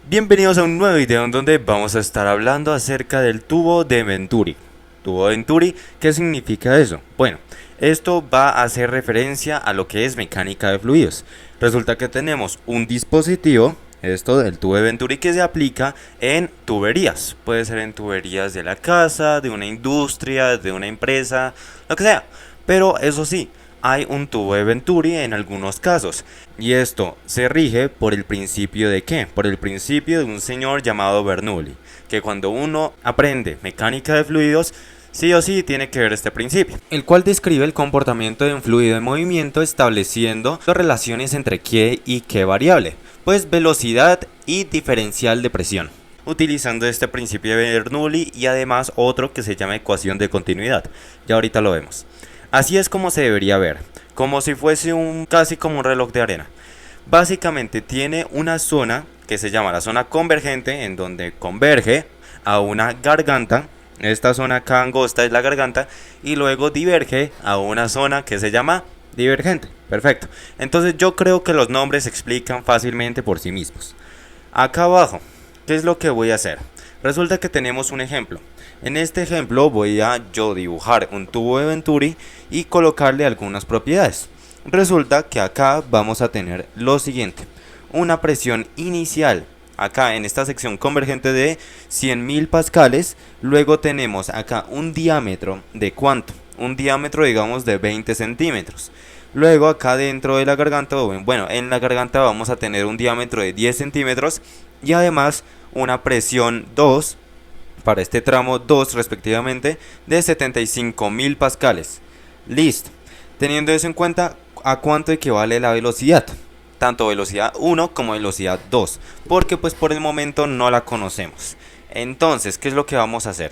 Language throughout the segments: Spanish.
Bienvenidos a un nuevo video en donde vamos a estar hablando acerca del tubo de Venturi. Tubo de Venturi, ¿qué significa eso? Bueno, esto va a hacer referencia a lo que es mecánica de fluidos. Resulta que tenemos un dispositivo, esto del tubo de Venturi, que se aplica en tuberías. Puede ser en tuberías de la casa, de una industria, de una empresa, lo que sea. Pero eso sí, hay un tubo de Venturi en algunos casos. Y esto se rige por el principio de ¿qué? Por el principio de un señor llamado Bernoulli, que cuando uno aprende mecánica de fluidos, sí o sí tiene que ver este principio, el cual describe el comportamiento de un fluido en movimiento estableciendo las relaciones entre qué y qué variable, pues velocidad y diferencial de presión, utilizando este principio de Bernoulli y además otro que se llama ecuación de continuidad. Ya ahorita lo vemos. Así es como se debería ver, como si fuese casi como un reloj de arena. Básicamente tiene una zona que se llama la zona convergente, en donde converge a una garganta. Esta zona acá angosta es la garganta y luego diverge a una zona que se llama divergente. Perfecto. Entonces yo creo que los nombres se explican fácilmente por sí mismos. Acá abajo, ¿qué es lo que voy a hacer? Resulta que tenemos un ejemplo. En este ejemplo voy a yo dibujar un tubo de Venturi y colocarle algunas propiedades. Resulta que acá vamos a tener lo siguiente: una presión inicial acá en esta sección convergente de 100.000 pascales. Luego tenemos acá un diámetro de ¿cuánto? Un diámetro, digamos, de 20 centímetros. Luego acá dentro de la garganta, bueno, en la garganta vamos a tener un diámetro de 10 centímetros y además una presión 2 para este tramo 2 respectivamente de 75.000 pascales. Listo. Teniendo eso en cuenta, ¿a cuánto equivale la velocidad? Tanto velocidad 1 como velocidad 2, porque pues por el momento no la conocemos. Entonces, ¿qué es lo que vamos a hacer?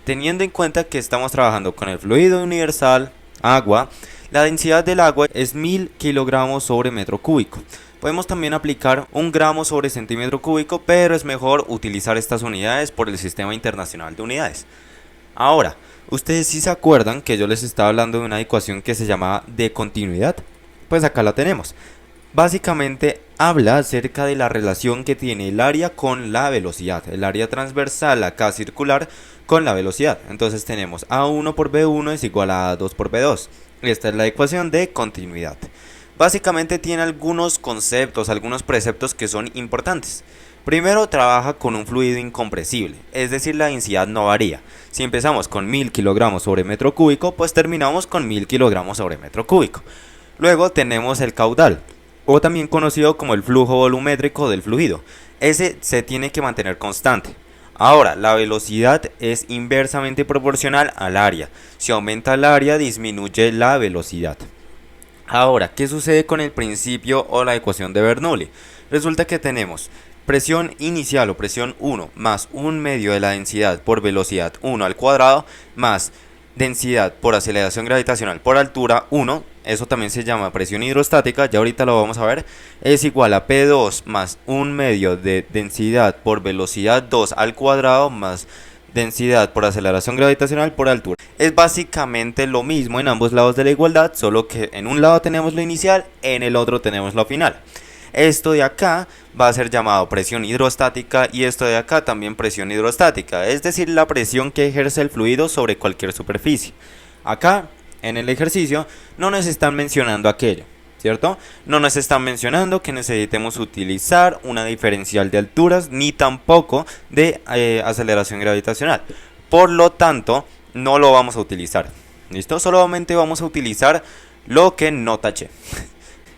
Teniendo en cuenta que estamos trabajando con el fluido universal, agua, la densidad del agua es 1000 kilogramos sobre metro cúbico. Podemos también aplicar un gramo sobre centímetro cúbico, pero es mejor utilizar estas unidades por el Sistema Internacional de Unidades. Ahora, ustedes sí se acuerdan que yo les estaba hablando de una ecuación que se llamaba de continuidad. Pues acá la tenemos. Básicamente habla acerca de la relación que tiene el área con la velocidad, el área transversal acá circular con la velocidad. Entonces tenemos A1 por B1 es igual a A2 por B2. Esta es la ecuación de continuidad. Básicamente tiene algunos conceptos, algunos preceptos que son importantes. Primero, trabaja con un fluido incompresible, es decir, la densidad no varía. Si empezamos con 1000 kilogramos sobre metro cúbico, pues terminamos con 1000 kilogramos sobre metro cúbico. Luego tenemos el caudal, o también conocido como el flujo volumétrico del fluido. Ese se tiene que mantener constante. Ahora, la velocidad es inversamente proporcional al área. Si aumenta el área, disminuye la velocidad. Ahora, ¿qué sucede con el principio o la ecuación de Bernoulli? Resulta que tenemos presión inicial o presión 1 más un medio de la densidad por velocidad 1 al cuadrado más densidad por aceleración gravitacional por altura 1, eso también se llama presión hidrostática, ya ahorita lo vamos a ver, es igual a P2 más un medio de densidad por velocidad 2 al cuadrado más densidad por aceleración gravitacional por altura. Es básicamente lo mismo en ambos lados de la igualdad, solo que en un lado tenemos lo inicial, en el otro tenemos lo final. Esto de acá va a ser llamado presión hidrostática y esto de acá también presión hidrostática, es decir, la presión que ejerce el fluido sobre cualquier superficie. Acá, en el ejercicio, no nos están mencionando aquello, ¿cierto? No nos están mencionando que necesitemos utilizar una diferencial de alturas ni tampoco de aceleración gravitacional. Por lo tanto, no lo vamos a utilizar. ¿Listo? Solamente vamos a utilizar lo que no taché.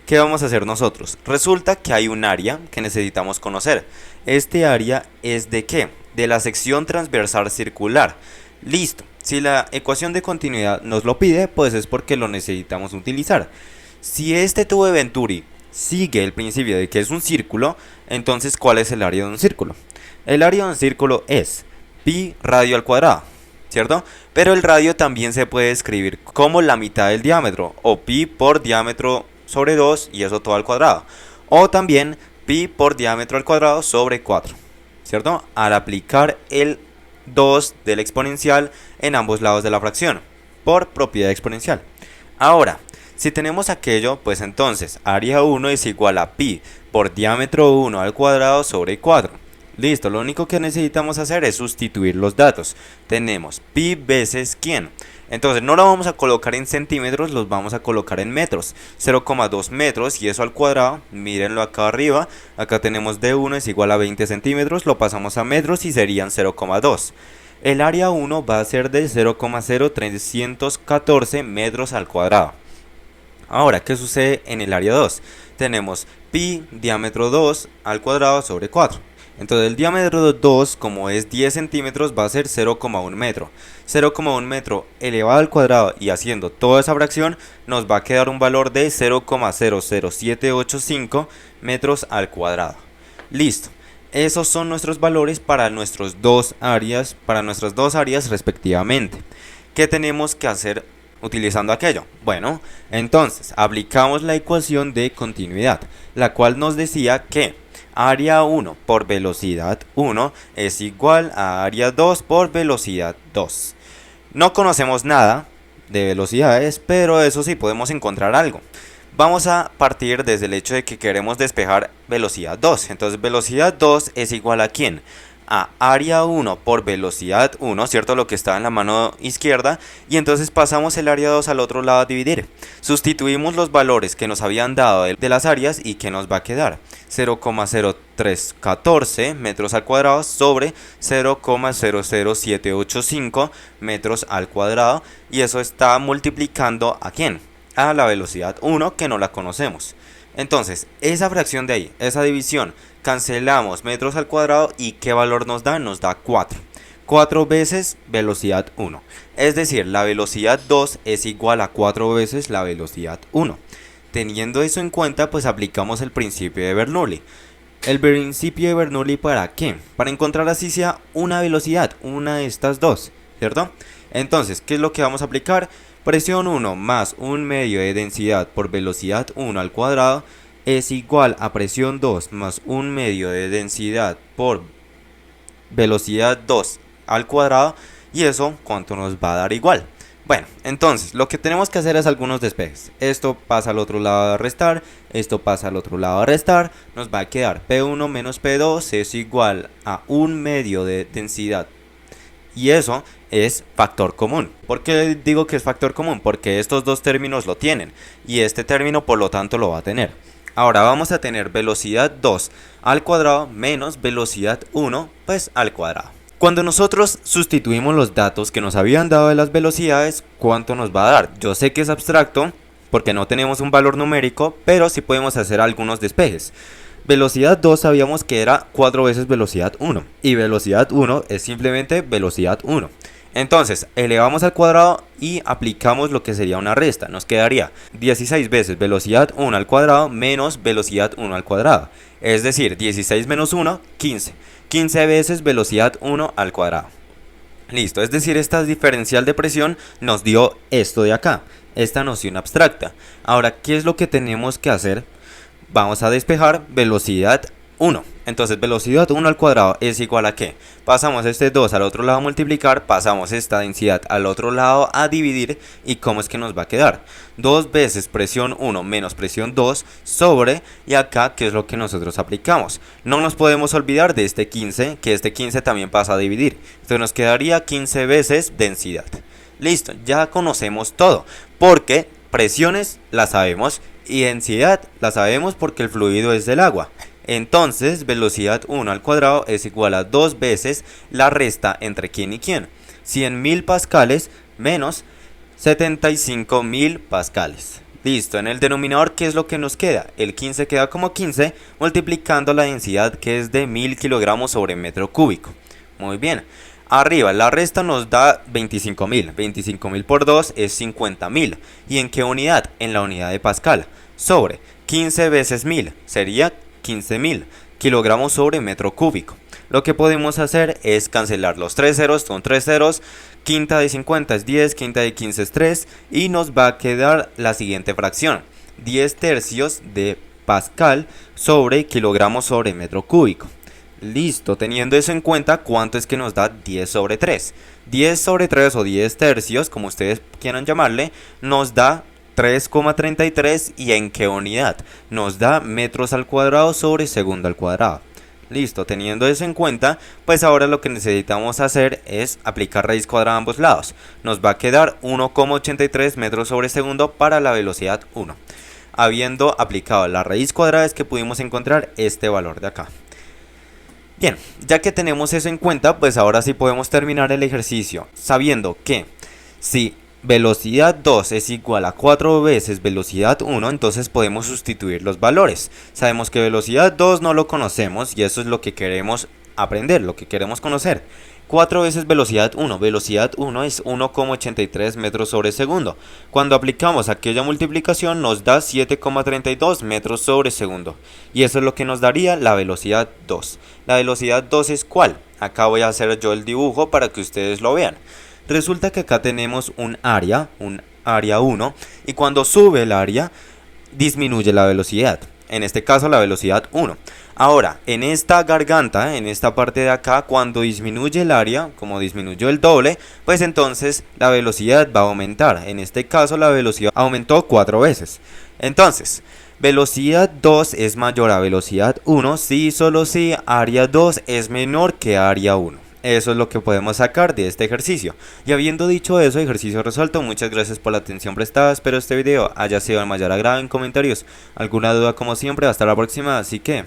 ¿Qué vamos a hacer nosotros? Resulta que hay un área que necesitamos conocer. Este área es ¿de qué? De la sección transversal circular. Listo. Si la ecuación de continuidad nos lo pide, pues es porque lo necesitamos utilizar. Si este tubo de Venturi sigue el principio de que es un círculo, entonces ¿cuál es el área de un círculo? El área de un círculo es pi radio al cuadrado, ¿cierto? Pero el radio también se puede escribir como la mitad del diámetro, o pi por diámetro sobre 2 y eso todo al cuadrado. O también pi por diámetro al cuadrado sobre 4, ¿cierto? Al aplicar el 2 del exponencial en ambos lados de la fracción, por propiedad exponencial. Ahora, si tenemos aquello, pues entonces área 1 es igual a pi por diámetro 1 al cuadrado sobre 4. Listo, lo único que necesitamos hacer es sustituir los datos. Tenemos pi veces quién. Entonces no lo vamos a colocar en centímetros, los vamos a colocar en metros. 0,2 metros y eso al cuadrado, mírenlo acá arriba. Acá tenemos d1 es igual a 20 centímetros, lo pasamos a metros y serían 0,2. El área 1 va a ser de 0,0314 metros al cuadrado. Ahora, ¿qué sucede en el área 2? Tenemos pi diámetro 2 al cuadrado sobre 4. Entonces el diámetro de 2, como es 10 centímetros, va a ser 0,1 metro. 0,1 metro elevado al cuadrado y haciendo toda esa fracción, nos va a quedar un valor de 0,00785 metros al cuadrado. Listo. Esos son nuestros valores para nuestras dos áreas respectivamente. ¿Qué tenemos que hacer utilizando aquello? Bueno, entonces aplicamos la ecuación de continuidad, la cual nos decía que área 1 por velocidad 1 es igual a área 2 por velocidad 2. No conocemos nada de velocidades, pero eso sí podemos encontrar algo. Vamos a partir desde el hecho de que queremos despejar velocidad 2. Entonces velocidad 2 es igual a ¿quién? A área 1 por velocidad 1, ¿cierto? Lo que está en la mano izquierda. Y entonces pasamos el área 2 al otro lado a dividir. Sustituimos los valores que nos habían dado de las áreas y ¿qué nos va a quedar? 0,0314 metros al cuadrado sobre 0,00785 metros al cuadrado. Y eso está multiplicando ¿a quién? A la velocidad 1 que no la conocemos. Entonces, esa fracción de ahí, esa división, cancelamos metros al cuadrado y ¿qué valor nos da? Nos da 4. 4 veces velocidad 1. Es decir, la velocidad 2 es igual a 4 veces la velocidad 1. Teniendo eso en cuenta, pues aplicamos el principio de Bernoulli. ¿El principio de Bernoulli para qué? Para encontrar así sea una velocidad, una de estas dos, ¿cierto? Entonces, ¿qué es lo que vamos a aplicar? Presión 1 más un medio de densidad por velocidad 1 al cuadrado es igual a presión 2 más un medio de densidad por velocidad 2 al cuadrado. Y eso, ¿cuánto nos va a dar igual? Bueno, entonces lo que tenemos que hacer es algunos despejes. Esto pasa al otro lado a restar, esto pasa al otro lado a restar. Nos va a quedar P1 menos P2 es igual a un medio de densidad. Y eso es factor común. ¿Por qué digo que es factor común? Porque estos dos términos lo tienen y este término por lo tanto lo va a tener. Ahora vamos a tener velocidad 2 al cuadrado menos velocidad 1 pues al cuadrado. Cuando nosotros sustituimos los datos que nos habían dado de las velocidades, ¿cuánto nos va a dar? Yo sé que es abstracto porque no tenemos un valor numérico, pero sí podemos hacer algunos despejes. Velocidad 2 sabíamos que era 4 veces velocidad 1 y velocidad 1 es simplemente velocidad 1. Entonces elevamos al cuadrado y aplicamos lo que sería una resta. Nos quedaría 16 veces velocidad 1 al cuadrado menos velocidad 1 al cuadrado. Es decir, 16 menos 1, 15. 15 veces velocidad 1 al cuadrado. Listo, es decir, esta diferencial de presión nos dio esto de acá, esta noción abstracta. Ahora, ¿qué es lo que tenemos que hacer? Vamos a despejar velocidad 1. Entonces velocidad 1 al cuadrado es igual a ¿qué? Pasamos este 2 al otro lado a multiplicar, pasamos esta densidad al otro lado a dividir. ¿Y cómo es que nos va a quedar? 2 veces presión 1 menos presión 2 sobre, y acá ¿qué es lo que nosotros aplicamos? No nos podemos olvidar de este 15, que este 15 también pasa a dividir. Entonces nos quedaría 15 veces densidad. Listo, ya conocemos todo, porque presiones las sabemos y densidad la sabemos porque el fluido es del agua. Entonces velocidad 1 al cuadrado es igual a 2 veces la resta entre quién y quién. 100.000 pascales menos 75.000 pascales. Listo, en el denominador ¿qué es lo que nos queda? El 15 queda como 15 multiplicando la densidad que es de 1000 kilogramos sobre metro cúbico. Muy bien. Arriba la resta nos da 25.000. 25.000 por 2 es 50.000. ¿Y en qué unidad? En la unidad de Pascal. Sobre 15 veces 1000 sería 15.000 kilogramos sobre metro cúbico. Lo que podemos hacer es cancelar los 3 ceros, son 3 ceros. Quinta de 50 es 10, quinta de 15 es 3. Y nos va a quedar la siguiente fracción. 10 tercios de Pascal sobre kilogramos sobre metro cúbico. Listo, teniendo eso en cuenta, ¿cuánto es que nos da 10 sobre 3? 10 sobre 3 o 10 tercios, como ustedes quieran llamarle, nos da 3,33. ¿Y en qué unidad? Nos da metros al cuadrado sobre segundo al cuadrado. Listo, teniendo eso en cuenta, pues ahora lo que necesitamos hacer es aplicar raíz cuadrada a ambos lados. Nos va a quedar 1,83 metros sobre segundo para la velocidad 1. Habiendo aplicado la raíz cuadrada es que pudimos encontrar este valor de acá. Bien, ya que tenemos eso en cuenta, pues ahora sí podemos terminar el ejercicio sabiendo que si velocidad 2 es igual a 4 veces velocidad 1, entonces podemos sustituir los valores. Sabemos que velocidad 2 no lo conocemos y eso es lo que queremos aprender, lo que queremos conocer. 4 veces velocidad 1. Velocidad 1 es 1,83 metros sobre segundo. Cuando aplicamos aquella multiplicación nos da 7,32 metros sobre segundo. Y eso es lo que nos daría la velocidad 2. La velocidad 2 es ¿cuál? Acá voy a hacer yo el dibujo para que ustedes lo vean. Resulta que acá tenemos un área 1, y cuando sube el área disminuye la velocidad. En este caso la velocidad 1. Ahora, en esta garganta, en esta parte de acá, cuando disminuye el área, como disminuyó el doble, pues entonces la velocidad va a aumentar. En este caso la velocidad aumentó 4 veces. Entonces, velocidad 2 es mayor a velocidad 1 si y solo si área 2 es menor que área 1. Eso es lo que podemos sacar de este ejercicio. Y habiendo dicho eso, ejercicio resuelto. Muchas gracias por la atención prestada. Espero este video haya sido de mayor agrado en comentarios. Alguna duda como siempre, hasta la próxima. Así que...